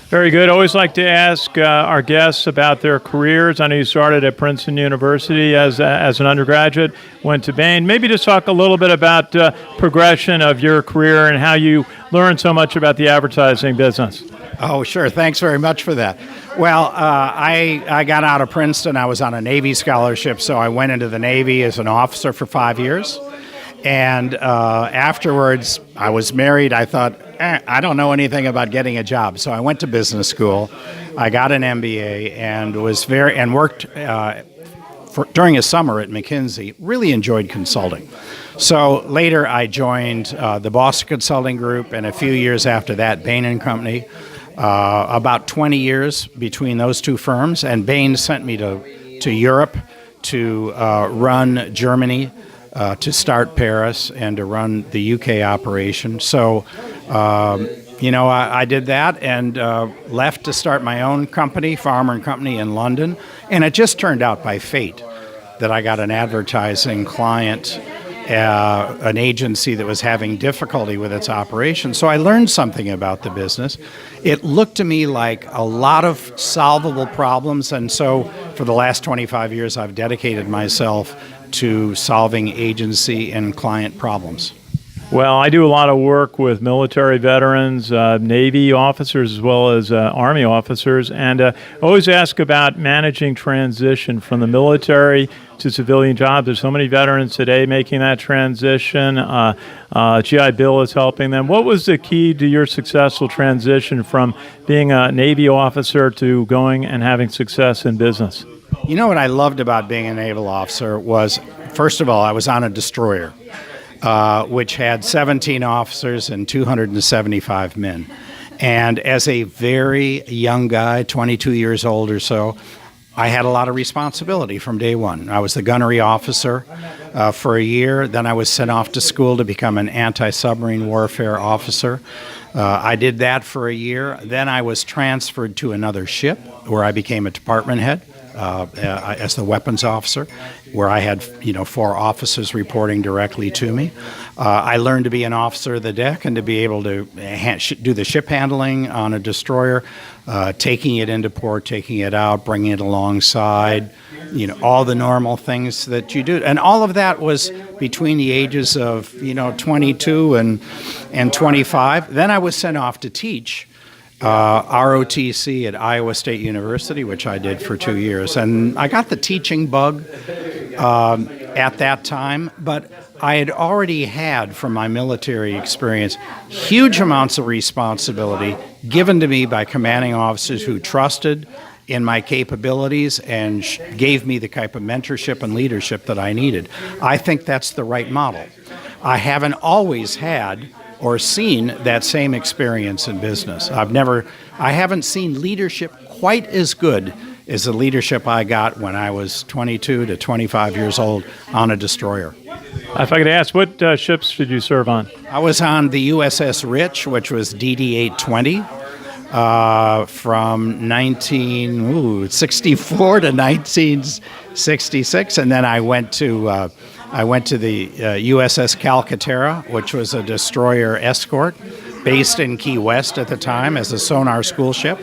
Very good. Always like to ask our guests about their careers. I know you started at Princeton University as an undergraduate, went to Bain. Maybe just talk a little bit about progression of your career and how you learned so much about the advertising business. Oh, sure. Thanks very much for that. Well, I got out of Princeton. I was on a Navy scholarship, so I went into the Navy as an officer for 5 years. And afterwards, I was married. I thought, I don't know anything about getting a job. So I went to business school. I got an MBA and worked during a summer at McKinsey. Really enjoyed consulting. So later I joined the Boston Consulting Group, and a few years after that, Bain and Company. About 20 years between those two firms, and Bain sent me to Europe to run Germany, to start Paris, and to run the UK operation. So, I did that and left to start my own company, Farmer and Company in London. And it just turned out by fate that I got an advertising client, an agency that was having difficulty with its operation. So I learned something about the business. It looked to me like a lot of solvable problems, and so for the last 25 years I've dedicated myself to solving agency and client problems. Well, I do a lot of work with military veterans, Navy officers, as well as Army officers, and always ask about managing transition from the military to civilian jobs. There's so many veterans today making that transition. GI Bill is helping them. What was the key to your successful transition from being a Navy officer to going and having success in business? You know what I loved about being a naval officer was, first of all, I was on a destroyer, which had 17 officers and 275 men. And as a very young guy, 22 years old or so, I had a lot of responsibility from day one. I was the gunnery officer for a year. Then I was sent off to school to become an anti-submarine warfare officer. I did that for a year. Then I was transferred to another ship where I became a department head. As the weapons officer, where I had 4 officers reporting directly to me. I learned to be an officer of the deck and to be able to do the ship handling on a destroyer, taking it into port, taking it out, bringing it alongside, all the normal things that you do. And all of that was between the ages of 22 and 25. Then I was sent off to teach ROTC at Iowa State University, which I did for 2 years. And I got the teaching bug at that time, but I had already had, from my military experience, huge amounts of responsibility given to me by commanding officers who trusted in my capabilities and gave me the type of mentorship and leadership that I needed. I think that's the right model. I haven't always had or seen that same experience in business. I haven't seen leadership quite as good as the leadership I got when I was 22 to 25 years old on a destroyer. If I could ask, what ships did you serve on? I was on the USS Rich, which was DD-820, from 1964 to 1966, and then I went to the USS Calcaterra, which was a destroyer escort based in Key West at the time as a sonar school ship.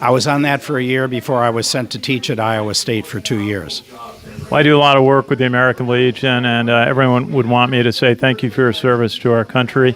I was on that for a year before I was sent to teach at Iowa State for 2 years. Well, I do a lot of work with the American Legion, and everyone would want me to say thank you for your service to our country.